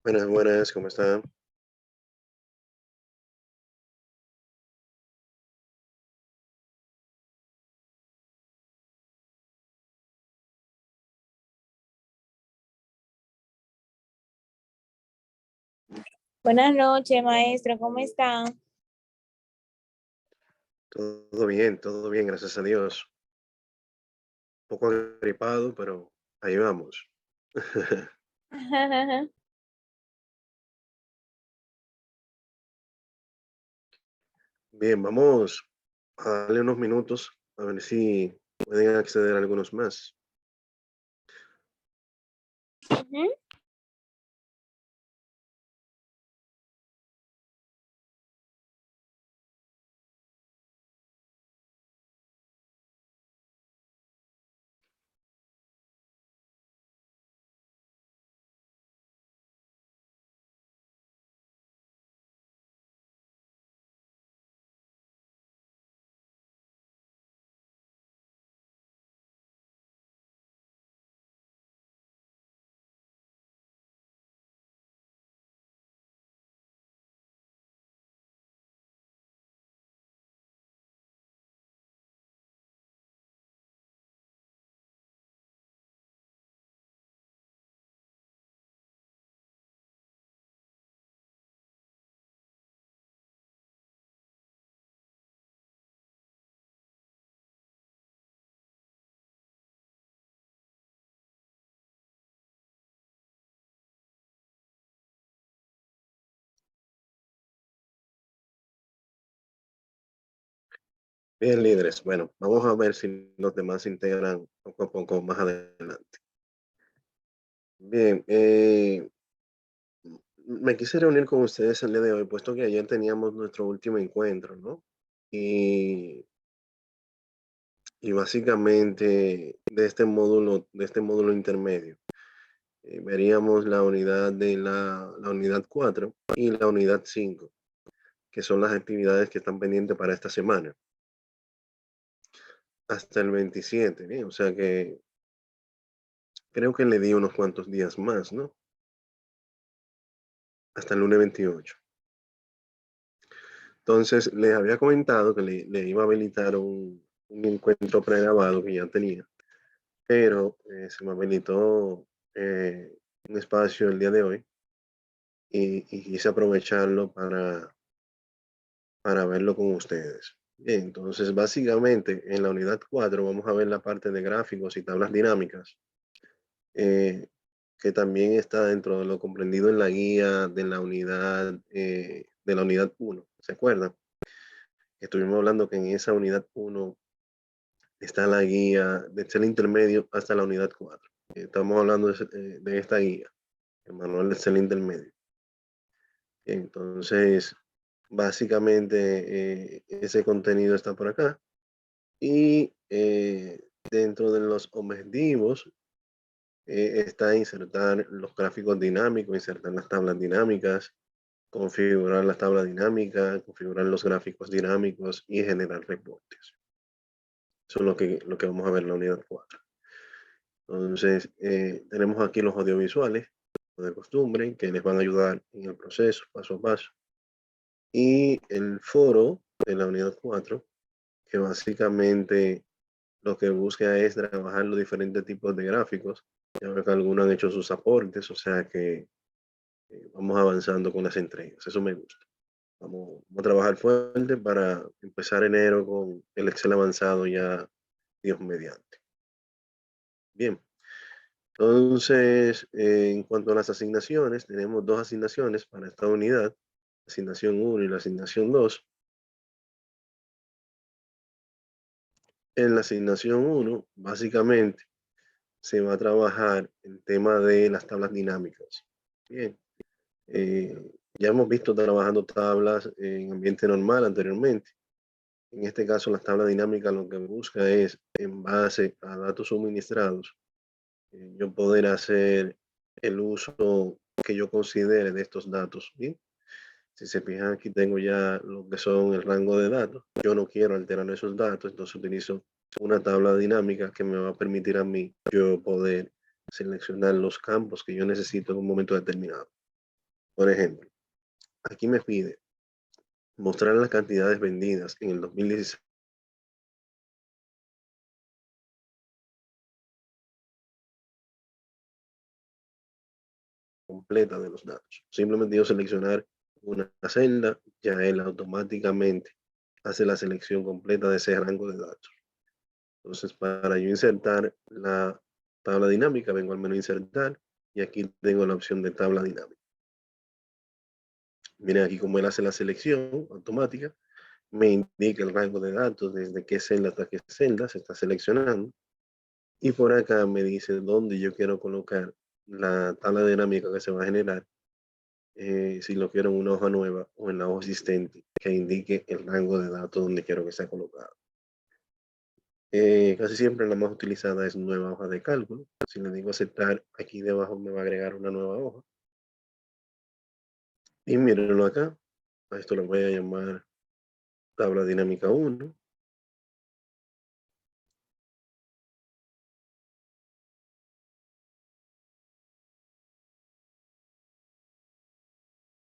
Buenas, buenas, ¿cómo está? Buenas noches, maestro, ¿cómo está? Todo bien, gracias a Dios. Un poco agripado, pero ahí vamos. Bien, vamos a darle unos minutos a ver si pueden acceder a algunos más. Ujú. Bien, líderes. Bueno, vamos a ver si los demás se integran poco a poco más adelante. Bien, me quise reunir con ustedes el día de hoy, puesto que ayer teníamos nuestro último encuentro, ¿no? Y, y básicamente de este módulo intermedio. Veríamos la unidad de la unidad 4 y la unidad 5, que son las actividades que están pendientes para esta semana, hasta el 27, ¿bien? O sea que creo que le di unos cuantos días más, ¿no? Hasta el lunes 28. Entonces, les había comentado que le iba a habilitar un encuentro pregrabado que ya tenía, pero se me habilitó un espacio el día de hoy y quise aprovecharlo para verlo con ustedes. Bien, entonces básicamente en la unidad 4 vamos a ver la parte de gráficos y tablas dinámicas, eh, que también está dentro de lo comprendido en la guía de la unidad 1. ¿Se acuerdan? Estuvimos hablando que en esa unidad 1 está la guía desde el intermedio hasta la unidad 4. Estamos hablando de esta guía, el manual de el intermedio. Entonces, básicamente ese contenido está por acá. Y dentro de los objetivos está insertar los gráficos dinámicos, insertar las tablas dinámicas, configurar la tabla dinámica, configurar los gráficos dinámicos y generar reportes. Eso es lo que vamos a ver en la unidad 4. Entonces, tenemos aquí los audiovisuales, de costumbre, que les van a ayudar en el proceso, paso a paso. Y el foro de la unidad 4, que básicamente lo que busca es trabajar los diferentes tipos de gráficos. Ya veo que algunos han hecho sus aportes, o sea que vamos avanzando con las entregas. Eso me gusta. Vamos a trabajar fuerte para empezar enero con el Excel avanzado ya, Dios mediante. Bien, entonces, en cuanto a las asignaciones, tenemos dos asignaciones para esta unidad, asignación 1 y la asignación 2. En la asignación 1, básicamente, se va a trabajar el tema de las tablas dinámicas. Bien, eh, ya hemos visto trabajando tablas en ambiente normal anteriormente. En este caso, las tablas dinámicas lo que busca es, en base a datos suministrados, yo poder hacer el uso que yo considere de estos datos. Bien, si se fijan, aquí tengo ya lo que son el rango de datos. Yo no quiero alterar esos datos, entonces utilizo una tabla dinámica que me va a permitir a mí yo poder seleccionar los campos que yo necesito en un momento determinado. Por ejemplo, aquí me pide mostrar las cantidades vendidas en el 2016 completa de los datos. Simplemente yo seleccionar una celda, ya él automáticamente hace la selección completa de ese rango de datos. Entonces, para yo insertar la tabla dinámica, vengo al menú insertar y aquí tengo la opción de tabla dinámica. Miren aquí cómo él hace la selección automática, me indica el rango de datos, desde qué celda hasta qué celda se está seleccionando. Y por acá me dice dónde yo quiero colocar la tabla dinámica que se va a generar, si lo quiero en una hoja nueva o en la hoja existente, que indique el rango de datos donde quiero que sea colocado. Casi siempre la más utilizada es nueva hoja de cálculo. Si le digo aceptar, aquí debajo me va a agregar una nueva hoja. Y mírenlo acá. A esto lo voy a llamar tabla dinámica 1.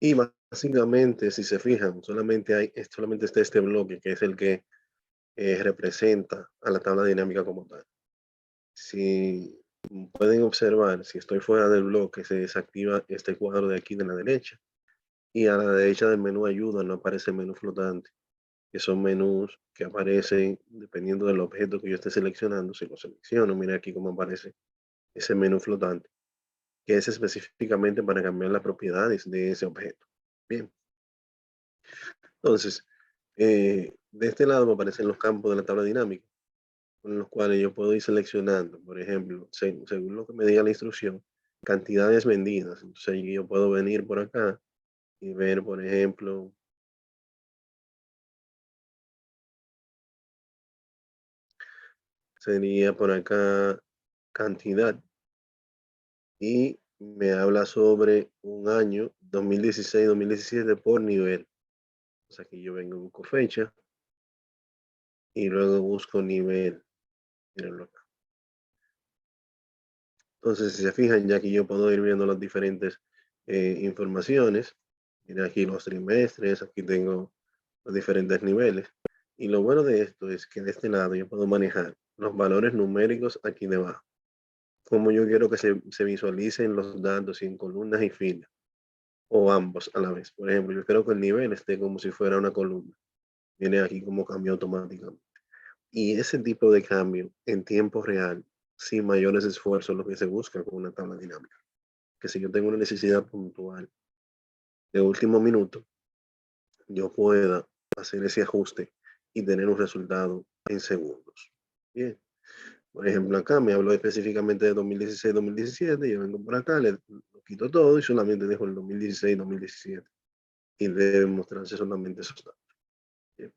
Y básicamente, si se fijan, solamente está este bloque, que es el que representa a la tabla dinámica como tal. Si pueden observar, si estoy fuera del bloque, se desactiva este cuadro de aquí de la derecha. Y a la derecha del menú ayuda no aparece el menú flotante, que son menús que aparecen dependiendo del objeto que yo esté seleccionando. Si lo selecciono, mira aquí cómo aparece ese menú flotante, que es específicamente para cambiar las propiedades de ese objeto. Bien, entonces, de este lado me aparecen los campos de la tabla dinámica, con los cuales yo puedo ir seleccionando, por ejemplo, según lo que me diga la instrucción, cantidades vendidas. Entonces yo puedo venir por acá y ver, por ejemplo, sería por acá cantidad y me habla sobre un año 2016-2017 por nivel. O sea, que yo vengo, busco fecha y luego busco nivel. Mírenlo acá. Entonces, si se fijan, ya aquí yo puedo ir viendo las diferentes informaciones. Mira aquí los trimestres, aquí tengo los diferentes niveles. Y lo bueno de esto es que de este lado yo puedo manejar los valores numéricos aquí debajo. Como yo quiero que se visualicen los datos en columnas y filas, o ambos a la vez. Por ejemplo, yo quiero que el nivel esté como si fuera una columna. Viene aquí como cambio automáticamente. Y ese tipo de cambio en tiempo real, sin mayores esfuerzos, lo que se busca con una tabla dinámica. Que si yo tengo una necesidad puntual de último minuto, yo pueda hacer ese ajuste y tener un resultado en segundos. Bien. Por ejemplo, acá me habló específicamente de 2016-2017. Yo vengo por acá, le lo quito todo y solamente dejo el 2016-2017. Y debe mostrarse solamente esos datos. Bien.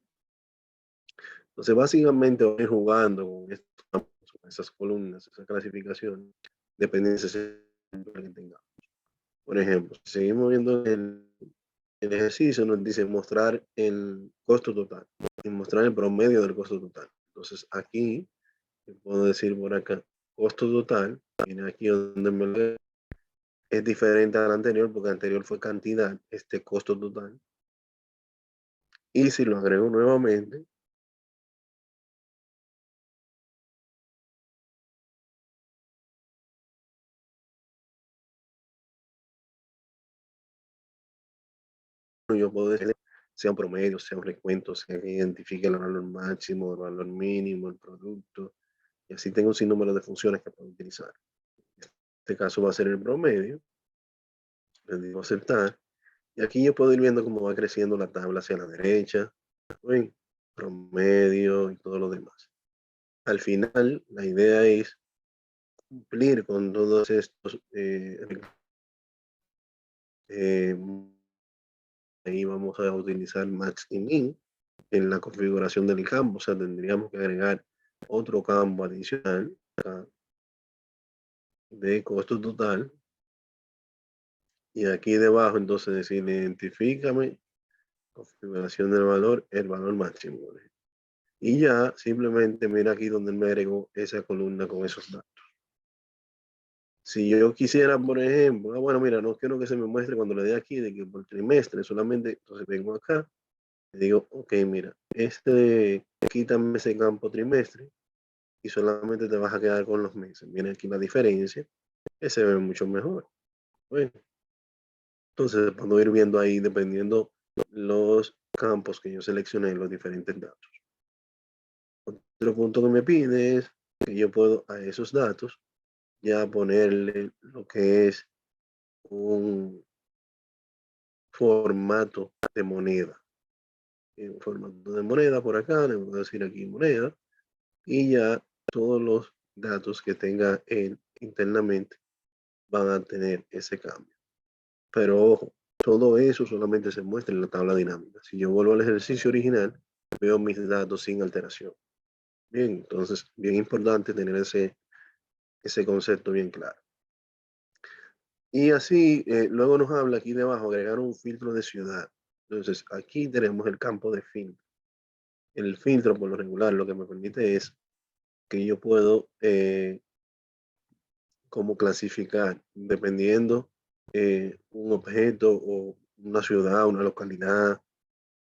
Entonces, básicamente voy jugando con estos campos, con esas columnas, esa clasificación, dependiendo de que tengamos. Por ejemplo, si seguimos viendo el ejercicio, nos dice mostrar el costo total y mostrar el promedio del costo total. Entonces, aquí puedo decir por acá, costo total, viene aquí donde es diferente al anterior, porque el anterior fue cantidad, este costo total. Y si lo agrego nuevamente, yo puedo decir, sea un promedio, sea un recuento, sea que identifique el valor máximo, el valor mínimo, el producto, y así tengo un sinnúmero de funciones que puedo utilizar. En este caso va a ser el promedio, le digo aceptar, y aquí yo puedo ir viendo cómo va creciendo la tabla hacia la derecha, ¿ven? Promedio y todo lo demás. Al final, la idea es cumplir con todos estos, eh, ahí vamos a utilizar max y min en la configuración del campo, o sea, tendríamos que agregar otro campo adicional acá, de costo total, y aquí debajo entonces decir identifícame configuración del valor, el valor máximo, y ya simplemente mira aquí donde me agregó esa columna con esos datos. Si yo quisiera, por ejemplo, bueno, mira, no quiero que se me muestre cuando le dé aquí de que por trimestre solamente, entonces vengo acá y digo, ok, mira, quítame ese campo trimestre y solamente te vas a quedar con los meses. Viene aquí la diferencia, que se ve mucho mejor. Bueno, entonces puedo ir viendo ahí dependiendo los campos que yo seleccioné, los diferentes datos. Otro punto que me pide es que yo puedo a esos datos ya ponerle lo que es un formato de moneda. Un formato de moneda por acá, le voy a decir aquí moneda, y ya todos los datos que tenga él internamente van a tener ese cambio. Pero ojo, todo eso solamente se muestra en la tabla dinámica. Si yo vuelvo al ejercicio original, veo mis datos sin alteración. Bien, entonces, bien importante tener ese concepto bien claro. Y así, luego nos habla aquí debajo, agregar un filtro de ciudad. Entonces, aquí tenemos el campo de filtro. El filtro, por lo regular, lo que me permite es que yo puedo como clasificar, dependiendo un objeto o una ciudad, una localidad,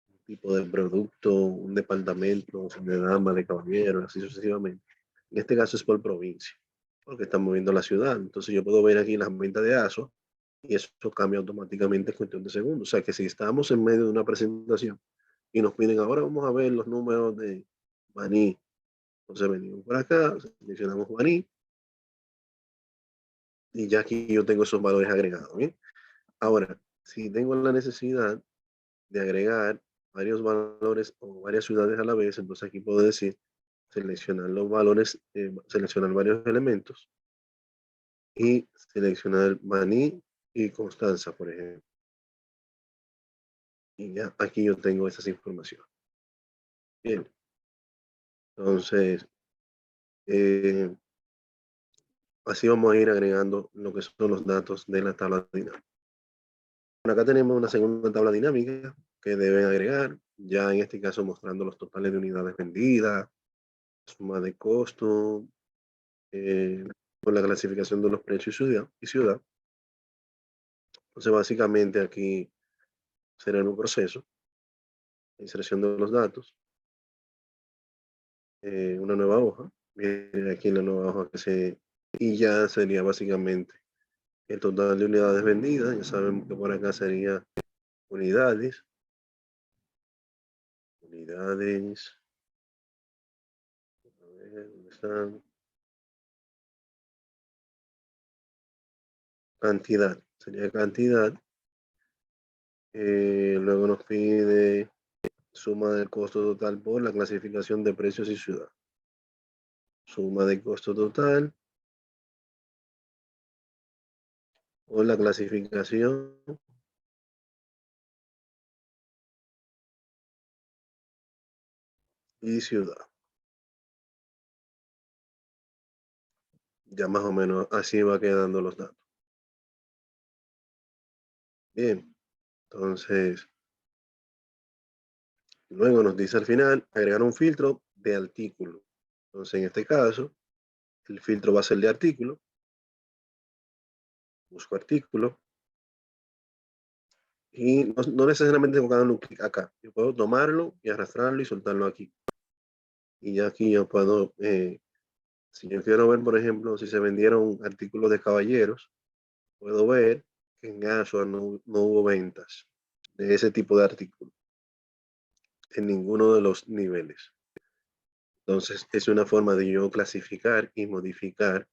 un tipo de producto, un departamento, de dama, de caballero, así sucesivamente. En este caso es por provincia, porque estamos viendo la ciudad. Entonces yo puedo ver aquí las ventas de ASO y eso cambia automáticamente en cuestión de segundos. O sea que si estamos en medio de una presentación y nos piden ahora vamos a ver los números de Baní, entonces venimos por acá, seleccionamos Baní y ya aquí yo tengo esos valores agregados. ¿Bien? Ahora, si tengo la necesidad de agregar varios valores o varias ciudades a la vez, entonces aquí puedo decir seleccionar los valores, seleccionar varios elementos y seleccionar Baní y Constanza, por ejemplo. Y ya aquí yo tengo esas informaciones. Bien, entonces eh, así vamos a ir agregando lo que son los datos de la tabla dinámica. Bueno, acá tenemos una segunda tabla dinámica que deben agregar, ya en este caso mostrando los totales de unidades vendidas, suma de costo, con la clasificación de los precios y ciudad. Entonces, básicamente aquí será un proceso, inserción de los datos, una nueva hoja, viene aquí la nueva hoja y ya sería básicamente el total de unidades vendidas, ya sabemos que por acá sería unidades, unidades, a ver, ¿dónde están? Cantidad, sería cantidad, luego nos pide suma del costo total por la clasificación de precios y ciudad. Suma de costo total por la clasificación y ciudad. Ya más o menos así va quedando los datos. Bien, entonces luego nos dice al final agregar un filtro de artículo. Entonces en este caso el filtro va a ser de artículo. Busco artículo y no necesariamente tengo que darle un clic acá. Yo puedo tomarlo y arrastrarlo y soltarlo aquí. Y ya aquí yo puedo, si yo quiero ver, por ejemplo, si se vendieron artículos de caballeros, puedo ver que en Asua no hubo ventas de ese tipo de artículo en ninguno de los niveles. Entonces, es una forma de yo clasificar y modificar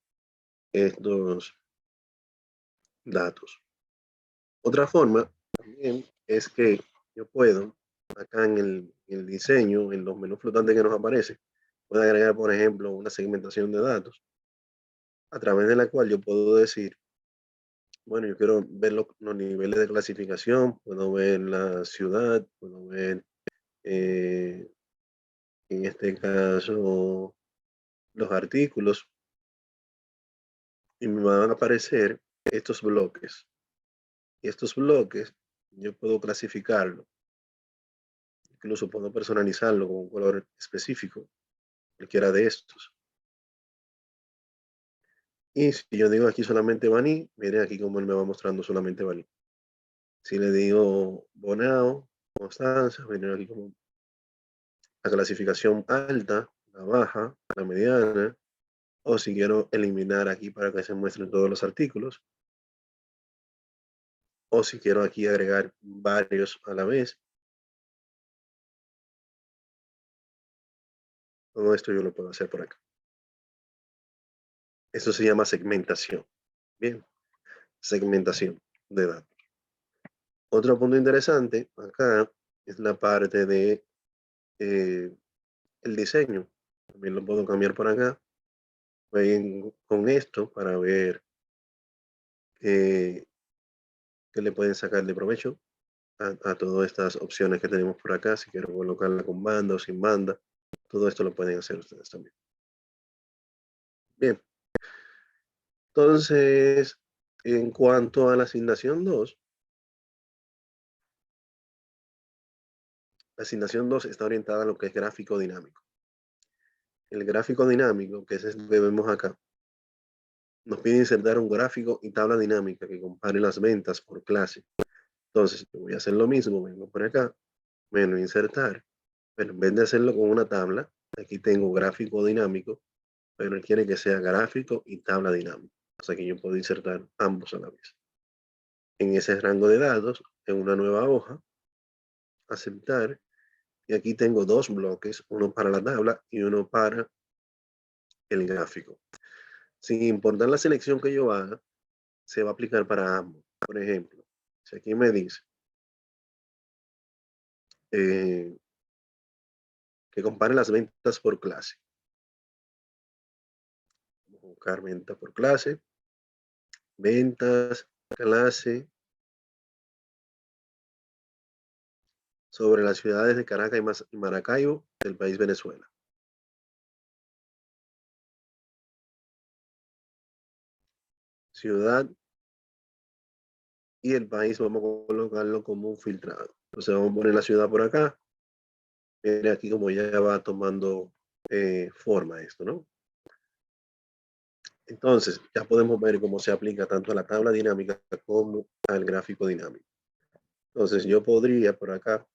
estos datos. Otra forma también es que yo puedo, acá en el diseño, en los menús flotantes que nos aparecen, puedo agregar, por ejemplo, una segmentación de datos a través de la cual yo puedo decir, bueno, yo quiero ver los niveles de clasificación, puedo ver la ciudad, puedo ver, eh, en este caso, los artículos, y me van a aparecer estos bloques. Y estos bloques yo puedo clasificarlo, incluso puedo personalizarlo con un color específico, cualquiera de estos. Y si yo digo aquí solamente Baní, mire aquí cómo él me va mostrando solamente Baní. Si le digo Bonao, Constanza, miren aquí como la clasificación alta, la baja, la mediana, o si quiero eliminar aquí para que se muestren todos los artículos, o si quiero aquí agregar varios a la vez, todo esto yo lo puedo hacer por acá. Eso se llama segmentación. Bien, segmentación de datos. Otro punto interesante acá es la parte de el diseño. También lo puedo cambiar por acá. Voy con esto para ver qué le pueden sacar de provecho a todas estas opciones que tenemos por acá. Si quiero colocarla con banda o sin banda, todo esto lo pueden hacer ustedes también. Bien, entonces, en cuanto a la asignación 2, la asignación 2 está orientada a lo que es gráfico dinámico. El gráfico dinámico, que es el que vemos acá, nos pide insertar un gráfico y tabla dinámica que compare las ventas por clase. Entonces, yo voy a hacer lo mismo, vengo por acá, menos insertar, pero en vez de hacerlo con una tabla, aquí tengo gráfico dinámico, pero él quiere que sea gráfico y tabla dinámica. O sea que yo puedo insertar ambos a la vez. En ese rango de datos, en una nueva hoja, aceptar, y aquí tengo dos bloques, uno para la tabla y uno para el gráfico. Sin importar la selección que yo haga, se va a aplicar para ambos. Por ejemplo, si aquí me dice eh, que compare las ventas por clase, vamos a buscar venta por clase, ventas, clase, sobre las ciudades de Caracas y Maracaibo del país Venezuela. Ciudad y el país vamos a colocarlo como un filtrado. Entonces vamos a poner la ciudad por acá. Mire aquí como ya va tomando forma esto, ¿no? Entonces ya podemos ver cómo se aplica tanto a la tabla dinámica como al gráfico dinámico. Entonces yo podría por acá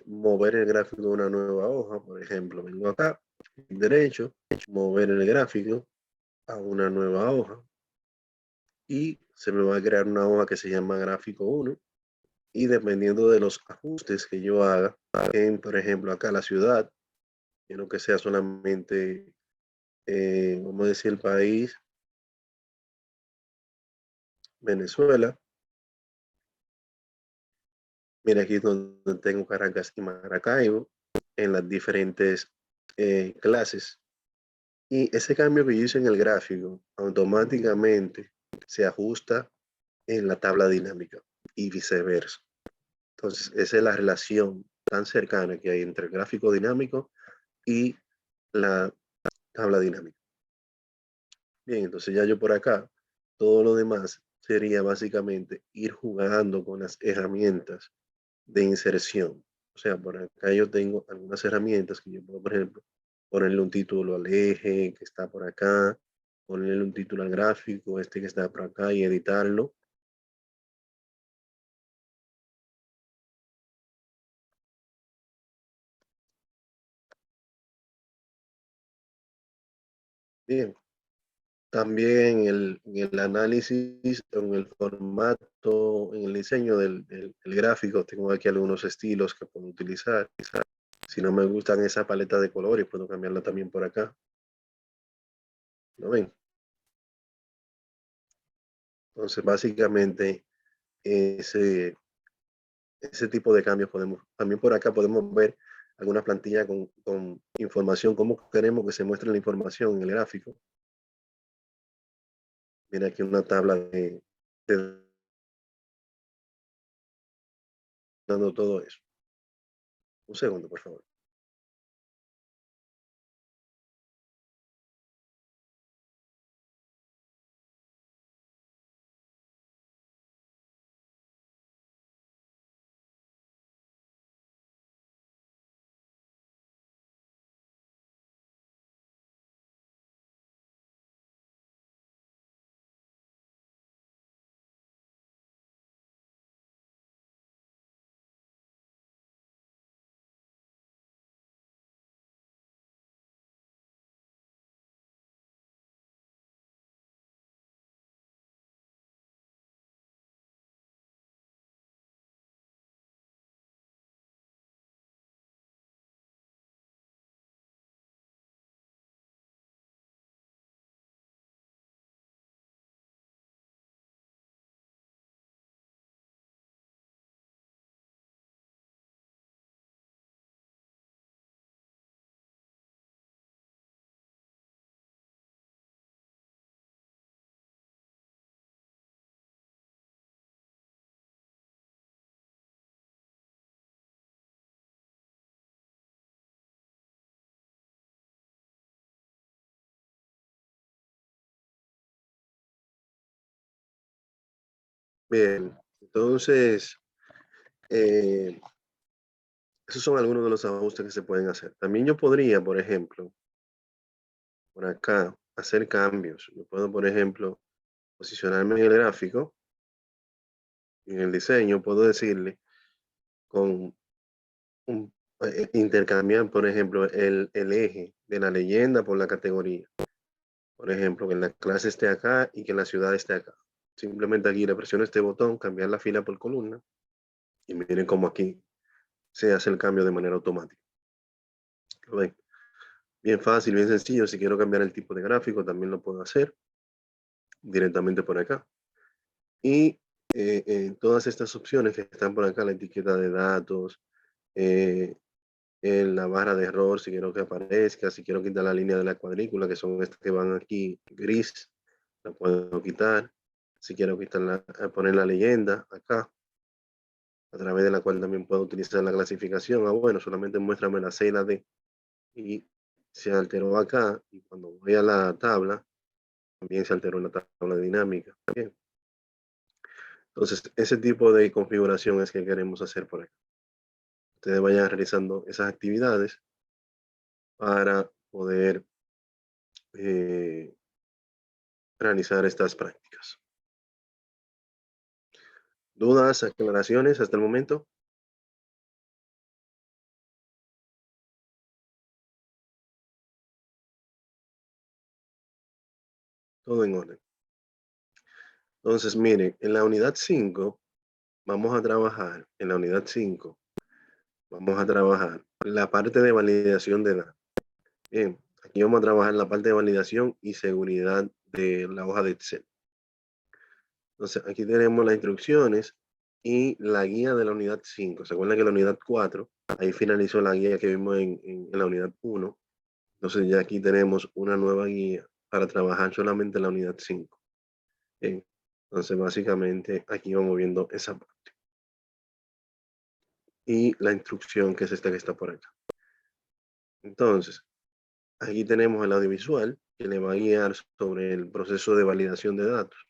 mover el gráfico de una nueva hoja. Por ejemplo, vengo acá, derecho, mover el gráfico a una nueva hoja y se me va a crear una hoja que se llama gráfico 1 y dependiendo de los ajustes que yo haga en, por ejemplo, acá la ciudad, quiero que sea solamente, vamos a decir, el país, Venezuela. Mira aquí donde tengo Caracas y Maracaibo en las diferentes clases. Y ese cambio que yo hice en el gráfico automáticamente se ajusta en la tabla dinámica y viceversa. Entonces, esa es la relación tan cercana que hay entre el gráfico dinámico y la tabla dinámica. Bien, entonces ya yo por acá, todo lo demás sería básicamente ir jugando con las herramientas de inserción. O sea, por acá yo tengo algunas herramientas que yo puedo, por ejemplo, ponerle un título al eje que está por acá, ponerle un título al gráfico, este que está por acá y editarlo. Bien, también en el análisis, en el formato, en el diseño del gráfico, tengo aquí algunos estilos que puedo utilizar. Si no me gustan esa paleta de colores, puedo cambiarla también por acá. ¿Lo ven? Entonces, básicamente, ese tipo de cambios podemos, también por acá podemos ver alguna plantilla con información, cómo queremos que se muestre la información en el gráfico. Mira aquí una tabla de dando todo eso. Un segundo, por favor. Bien, entonces, esos son algunos de los ajustes que se pueden hacer. También yo podría, por ejemplo, por acá, hacer cambios. Yo puedo, por ejemplo, posicionarme en el gráfico, en el diseño, puedo decirle con un, intercambiar, por ejemplo, el eje de la leyenda por la categoría. Por ejemplo, que la clase esté acá y que la ciudad esté acá. Simplemente aquí le presiono este botón, cambiar la fila por columna, y miren cómo aquí se hace el cambio de manera automática. ¿Lo ven? Bien fácil, bien sencillo. Si quiero cambiar el tipo de gráfico, también lo puedo hacer directamente por acá. Y todas estas opciones que están por acá, la etiqueta de datos, eh, en la barra de error, si quiero que aparezca, si quiero quitar la línea de la cuadrícula, que son estas que van aquí gris, la puedo quitar. Si quiero quitar poner la leyenda acá, a través de la cual también puedo utilizar la clasificación. Ah, bueno, solamente muéstrame la C y la D. Y se alteró acá, y cuando voy a la tabla, también se alteró la tabla dinámica. Bien. Entonces, ese tipo de configuración es que queremos hacer por aquí. Ustedes vayan realizando esas actividades para poder eh, realizar estas prácticas. ¿Dudas, aclaraciones hasta el momento? Todo en orden. Entonces, miren, en la unidad 5 vamos a trabajar, en la unidad 5 vamos a trabajar la parte de validación de datos. Bien, aquí vamos a trabajar la parte de validación y seguridad de la hoja de Excel. Entonces, aquí tenemos las instrucciones y la guía de la unidad 5. ¿Se acuerdan que la unidad 4, ahí finalizó la guía que vimos en la unidad 1? Entonces, ya aquí tenemos una nueva guía para trabajar solamente en la unidad 5. Bien, entonces, básicamente, aquí vamos viendo esa parte. Y la instrucción, que es esta que está por acá. Entonces, aquí tenemos el audiovisual, que le va a guiar sobre el proceso de validación de datos.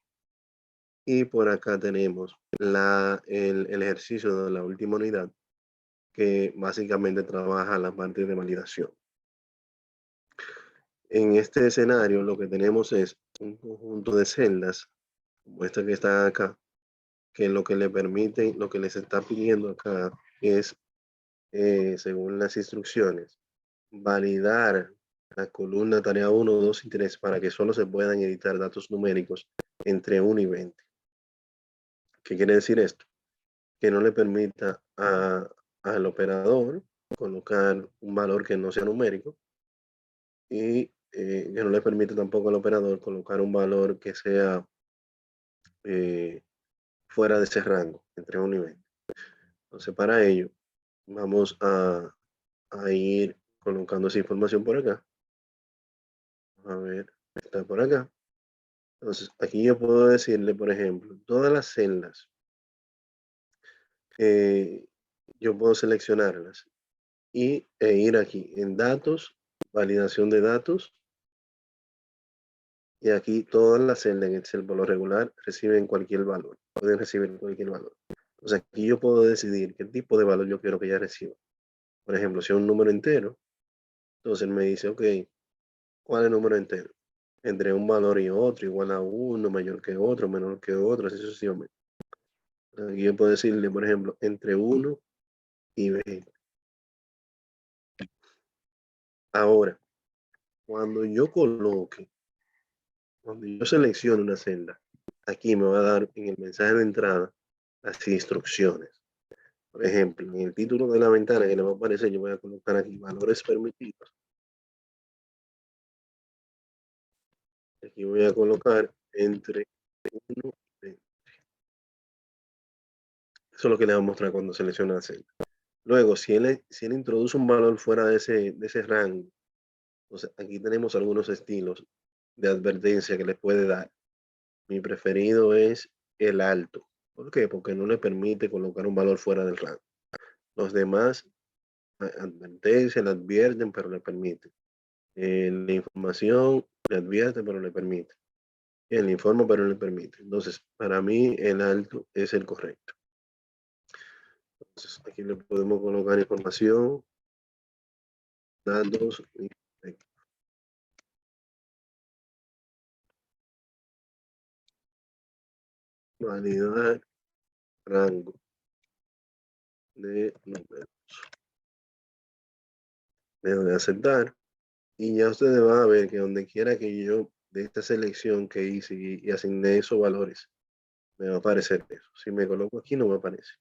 Y por acá tenemos el ejercicio de la última unidad, que básicamente trabaja la parte de validación. En este escenario lo que tenemos es un conjunto de celdas, como esta que está acá, que lo que le permite, lo que les está pidiendo acá es, según las instrucciones, validar la columna tarea 1, 2 y 3 para que solo se puedan editar datos numéricos entre 1 y 20. ¿Qué quiere decir esto? Que no le permita al operador colocar un valor que no sea numérico, y que no le permite tampoco al operador colocar un valor que sea eh, fuera de ese rango, entre 1 y 20. Entonces, para ello, vamos a ir colocando esa información por acá. A ver, está por acá. Entonces, aquí yo puedo decirle, por ejemplo, todas las celdas, eh, yo puedo seleccionarlas e ir aquí en datos, validación de datos, y aquí todas las celdas en Excel por lo regular reciben cualquier valor, pueden recibir cualquier valor. Entonces aquí yo puedo decidir qué tipo de valor yo quiero que ella reciba. Por ejemplo, si es un número entero, entonces él me dice, ok, ¿cuál es el número entero? Entre un valor y otro, igual a uno, mayor que otro, menor que otro, así sucesivamente. Aquí yo puedo decirle, por ejemplo, entre 1 y 20. Ahora, cuando yo coloque, cuando yo seleccione una celda, aquí me va a dar en el mensaje de entrada las instrucciones. Por ejemplo, en el título de la ventana que le va a aparecer, yo voy a colocar aquí valores permitidos. Aquí voy a colocar entre 1 y 20. Eso es lo que le va a mostrar cuando selecciona la celda. Luego, si él introduce un valor fuera de ese rango, entonces aquí tenemos algunos estilos de advertencia que le puede dar. Mi preferido es el alto. ¿Por qué? Porque no le permite colocar un valor fuera del rango. Los demás, advertencia, le advierten, pero le permiten. La información le advierte, pero le permite. el informe, pero no le permite. Entonces, para mí el alto es el correcto. Entonces, aquí le podemos colocar información, datos, validar rango de números. Le doy a aceptar y ya ustedes van a ver que donde quiera que yo de esta selección que hice y asigné esos valores, me va a aparecer eso. Si me coloco aquí no me aparece.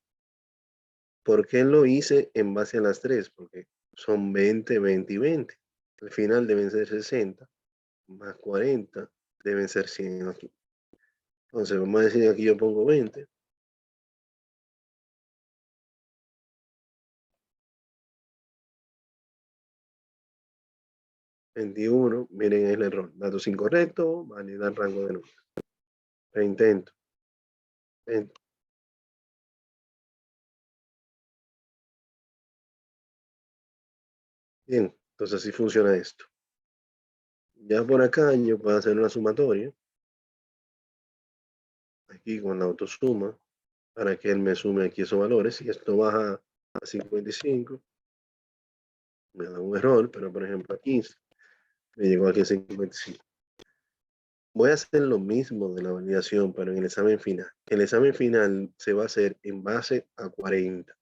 ¿Por qué lo hice en base a las tres? Porque son 20, 20 y 20. Al final deben ser 60 más 40 deben ser 100 aquí. Entonces vamos a decir aquí yo pongo 20. 21, miren el error. Datos incorrectos, validar rango de números. Reintento. Bien, entonces así funciona esto. Ya por acá yo puedo hacer una sumatoria. Aquí con la autosuma, para que él me sume aquí esos valores. Y esto baja a 55, me da un error, pero por ejemplo a 15, me llegó aquí a 55. Voy a hacer lo mismo de la validación, pero en el examen final. El examen final se va a hacer en base a 40.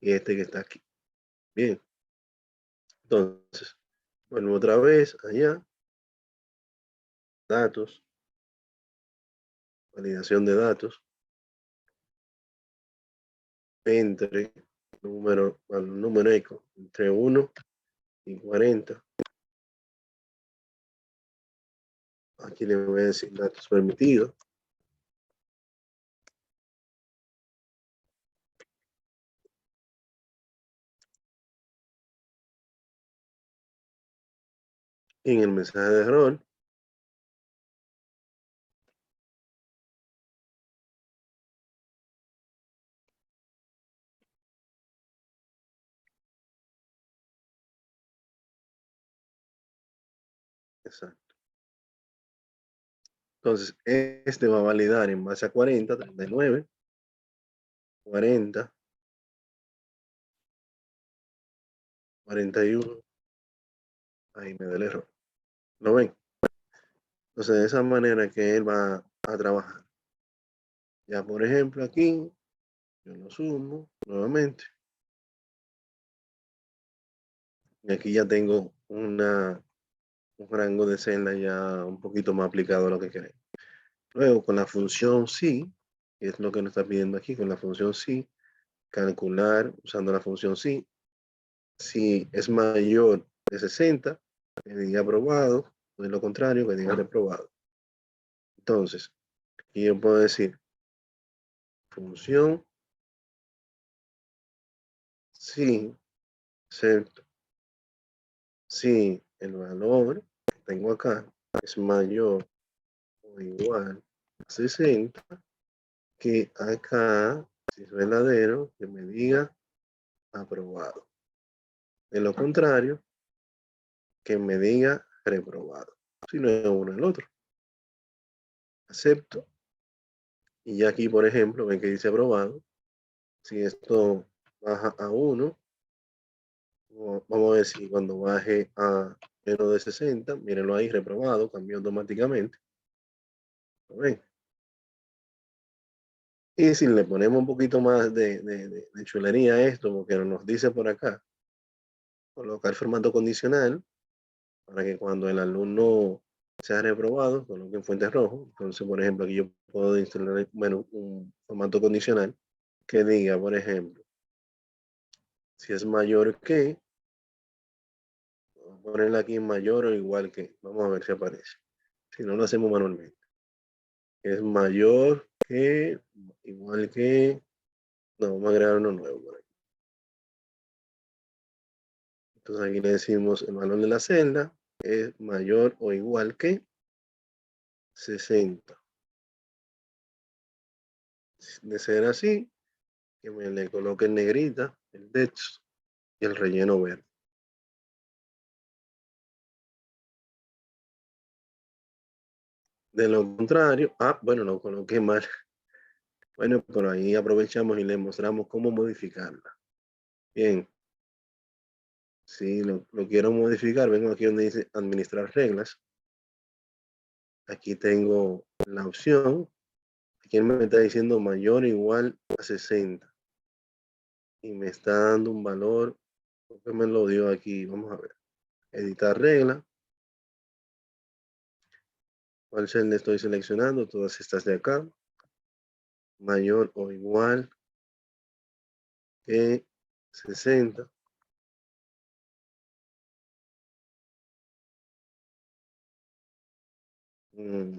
Y este que está aquí. Bien. Entonces, vuelvo otra vez allá. Datos. Validación de datos. Entre número eco entre 1 y 40. Aquí le voy a decir datos permitidos. En el mensaje de error, exacto. Entonces, este va a validar en base a 40, 39, 40, 41. Ahí me da el error. ¿Lo ven? Entonces, de esa manera que él va a trabajar. Ya, por ejemplo, aquí, yo lo sumo nuevamente. Y aquí ya tengo un rango de celda ya un poquito más aplicado a lo que queremos. Luego, con la función sí, que es lo que nos está pidiendo aquí, con la función sí, calcular usando la función sí. Si es mayor de 60, que diga aprobado, o de lo contrario, que diga reprobado. Entonces, aquí yo puedo decir función sí, excepto si el valor que tengo acá es mayor o igual a 60, que acá, si es verdadero, que me diga aprobado. De lo contrario, que me diga reprobado. Si no es uno el otro. Acepto. Y ya aquí, por ejemplo, ven que dice aprobado. Si esto baja a 1, vamos a decir, cuando baje a menos de 60, mírenlo ahí, reprobado, cambió automáticamente. ¿Lo ven? Y si le ponemos un poquito más de chulería a esto, porque nos dice por acá, colocar formato condicional, para que cuando el alumno sea reprobado, coloque en fuente rojo. Entonces, por ejemplo, aquí yo puedo instalar, bueno, un formato condicional que diga, por ejemplo, si es mayor que, vamos a ponerle aquí mayor o igual que, vamos a ver si aparece. Si no, lo hacemos manualmente. Es mayor que, igual que, no, vamos a agregar uno nuevo por aquí. Entonces aquí le decimos el valor de la celda es mayor o igual que 60. De ser así, que me le coloque en negrita el texto y el relleno verde. De lo contrario, bueno, lo coloqué mal. Bueno, por ahí aprovechamos y le mostramos cómo modificarla. Bien, si lo quiero modificar, vengo aquí donde dice administrar reglas. Aquí tengo la opción. Aquí me está diciendo mayor o igual a 60. Y me está dando un valor. ¿Por qué me lo dio aquí? Vamos a ver. Editar regla. ¿Cuál celda estoy seleccionando? Todas estas de acá. Mayor o igual que 60. Mm,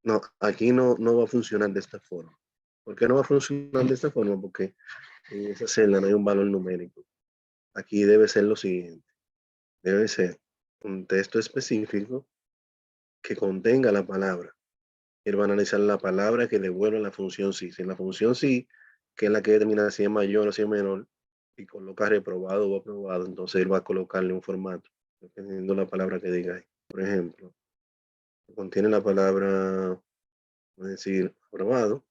No, aquí no va a funcionar de esta forma. ¿Por qué no va a funcionar de esta forma? Porque en esa celda no hay un valor numérico. Aquí debe ser lo siguiente. Debe ser un texto específico que contenga la palabra. Él va a analizar la palabra que devuelve la función sí. Si la función sí, que es la que determina si es mayor o si es menor, y coloca reprobado o aprobado, entonces él va a colocarle un formato, dependiendo de la palabra que diga ahí. Por ejemplo, contiene la palabra, vamos a decir, aprobado,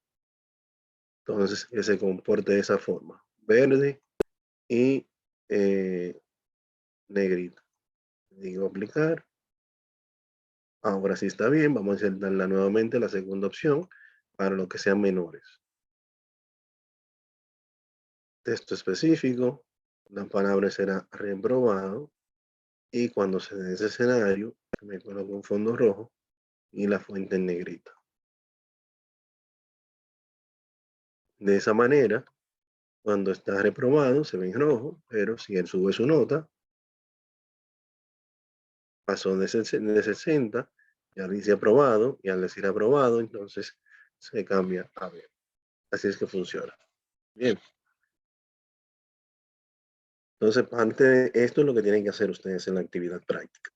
entonces que se comporte de esa forma. Verde y negrito. Digo aplicar. Ahora sí está bien. Vamos a insertarla nuevamente la segunda opción para los que sean menores. Texto específico. La palabra será reprobado. Y cuando se dé ese escenario, me coloco un fondo rojo y la fuente en negrita. De esa manera, cuando está reprobado, se ve en rojo, pero si él sube su nota, pasó de 60, ya dice aprobado, y al decir aprobado, entonces se cambia a B. Así es que funciona. Bien. Entonces, parte de esto es lo que tienen que hacer ustedes en la actividad práctica.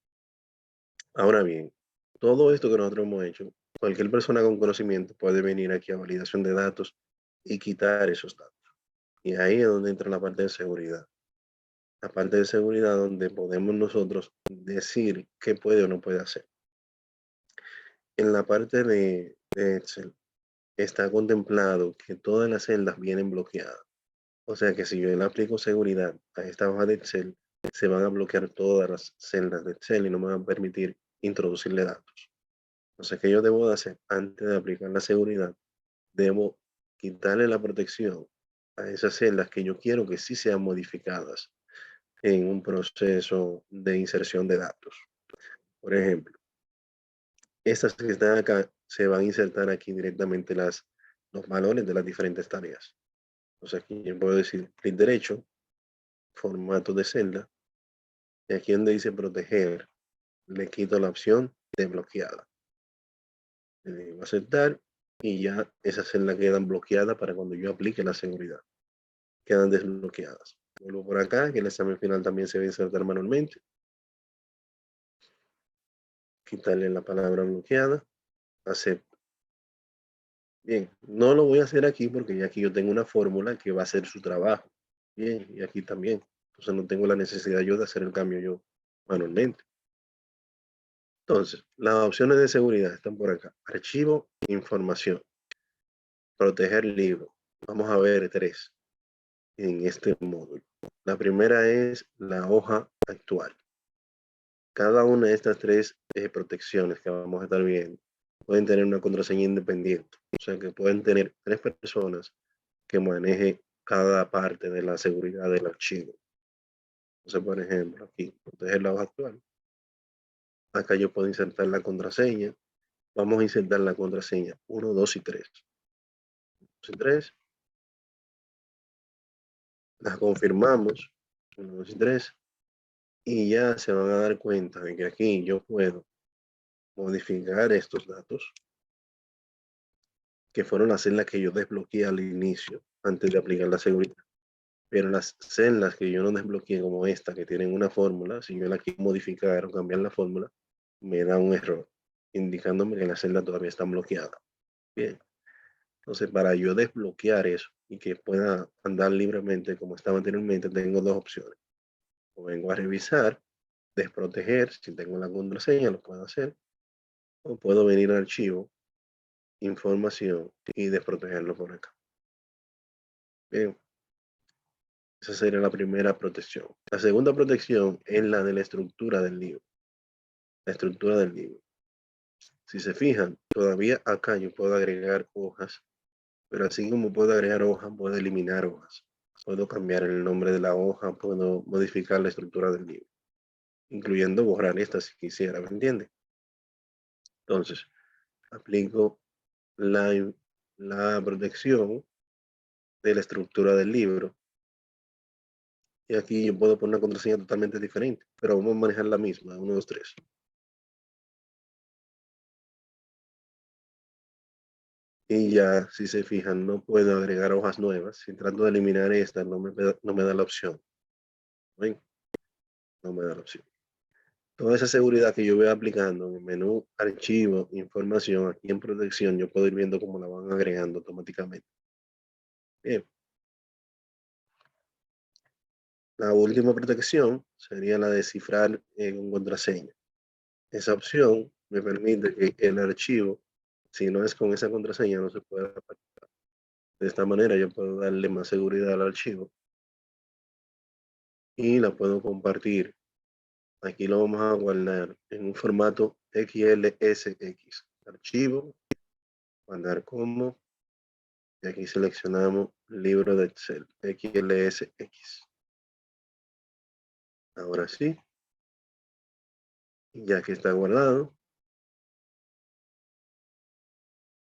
Ahora bien, todo esto que nosotros hemos hecho, cualquier persona con conocimiento puede venir aquí a validación de datos y quitar esos datos. Y ahí es donde entra la parte de seguridad. La parte de seguridad donde podemos nosotros decir qué puede o no puede hacer. En la parte de Excel está contemplado que todas las celdas vienen bloqueadas. O sea que si yo le aplico seguridad a esta hoja de Excel, se van a bloquear todas las celdas de Excel y no me van a permitir introducirle datos. Entonces, ¿qué yo debo de hacer? Antes de aplicar la seguridad, debo quitarle la protección a esas celdas que yo quiero que sí sean modificadas en un proceso de inserción de datos. Por ejemplo, estas que están acá se van a insertar aquí directamente los valores de las diferentes tareas. Entonces, aquí yo puedo decir clic derecho, formato de celda, y aquí donde dice proteger, le quito la opción de bloqueada. Le digo aceptar y ya esas celdas quedan bloqueadas para cuando yo aplique la seguridad. Quedan desbloqueadas. Vuelvo por acá, que el examen final también se va a insertar manualmente. Quitarle la palabra bloqueada. Acepto. Bien, no lo voy a hacer aquí porque ya aquí yo tengo una fórmula que va a hacer su trabajo. Bien, y aquí también. Entonces no tengo la necesidad yo de hacer el cambio yo manualmente. Entonces, las opciones de seguridad están por acá. Archivo, información, proteger libro. Vamos a ver tres en este módulo. La primera es la hoja actual. Cada una de estas tres protecciones que vamos a estar viendo pueden tener una contraseña independiente. O sea que pueden tener tres personas que manejen cada parte de la seguridad del archivo. Entonces, por ejemplo, aquí, proteger la hoja actual. Acá yo puedo insertar la contraseña. Vamos a insertar la contraseña 1, 2 y 3. 2 y 3. Las confirmamos. 1, 2 y 3. Y ya se van a dar cuenta de que aquí yo puedo modificar estos datos, que fueron las celdas que yo desbloqueé al inicio, antes de aplicar la seguridad. Pero las celdas que yo no desbloqueé, como esta, que tienen una fórmula, si yo la quiero modificar o cambiar la fórmula, me da un error, indicándome que la celda todavía está bloqueada. Bien. Entonces, para yo desbloquear eso y que pueda andar libremente como estaba anteriormente, tengo dos opciones. O vengo a revisar, desproteger, si tengo la contraseña, lo puedo hacer. o puedo venir al archivo, información y desprotegerlo por acá. Bien, esa sería la primera protección. La segunda protección es la de la estructura del libro. La estructura del libro. Si se fijan, todavía acá yo puedo agregar hojas, pero así como puedo agregar hojas, puedo eliminar hojas. Puedo cambiar el nombre de la hoja, puedo modificar la estructura del libro, incluyendo borrar esta si quisiera, ¿me entiende? Entonces, aplico la protección de la estructura del libro. Y aquí yo puedo poner una contraseña totalmente diferente, pero vamos a manejar la misma, 1, 2, 3. Y ya, si se fijan, no puedo agregar hojas nuevas. Si trato de eliminar esta, no me da la opción. ¿Ven? No me da la opción. Toda esa seguridad que yo voy aplicando en el menú archivo, información, aquí en protección, yo puedo ir viendo cómo la van agregando automáticamente. Bien. La última protección sería la de cifrar en contraseña. Esa opción me permite que el archivo, si no es con esa contraseña, no se pueda apartar. De esta manera yo puedo darle más seguridad al archivo y la puedo compartir. Aquí lo vamos a guardar en un formato XLSX. Archivo, guardar como, y aquí seleccionamos libro de Excel, XLSX. Ahora sí, ya que está guardado,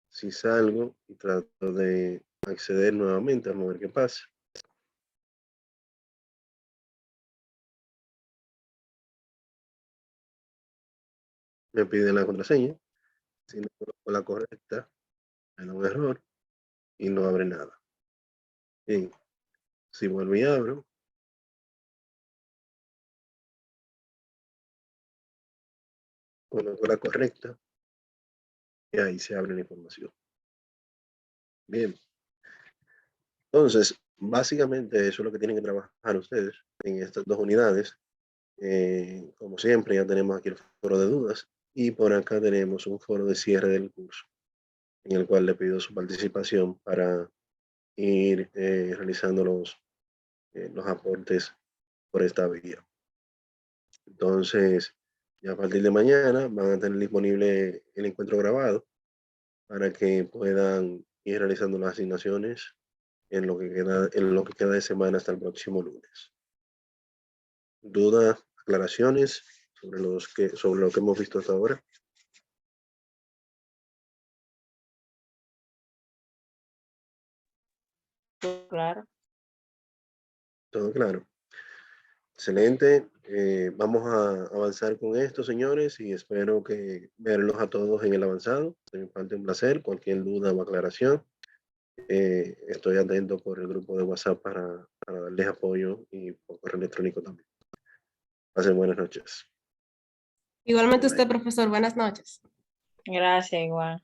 si salgo y trato de acceder nuevamente, vamos a ver qué pasa. Me pide la contraseña, si no coloco la correcta, me da un error y no abre nada. Bien, si vuelvo y abro, coloco la correcta y ahí se abre la información. Bien, entonces, básicamente eso es lo que tienen que trabajar ustedes en estas dos unidades. Como siempre, ya tenemos aquí el foro de dudas y por acá tenemos un foro de cierre del curso, en el cual le pido su participación para ir realizando los aportes por esta vía. Entonces, ya a partir de mañana van a tener disponible el encuentro grabado para que puedan ir realizando las asignaciones en lo que queda de semana hasta el próximo lunes. ¿Dudas, aclaraciones sobre lo que hemos visto hasta ahora? Claro. Todo claro. Excelente. Vamos a avanzar con esto, señores, y espero que verlos a todos en el avanzado. De mi parte, un placer. Cualquier duda o aclaración, estoy atento por el grupo de WhatsApp para darles apoyo y por correo electrónico también. Pasen buenas noches. Igualmente Bye. usted, profesor, buenas noches. Gracias, igual.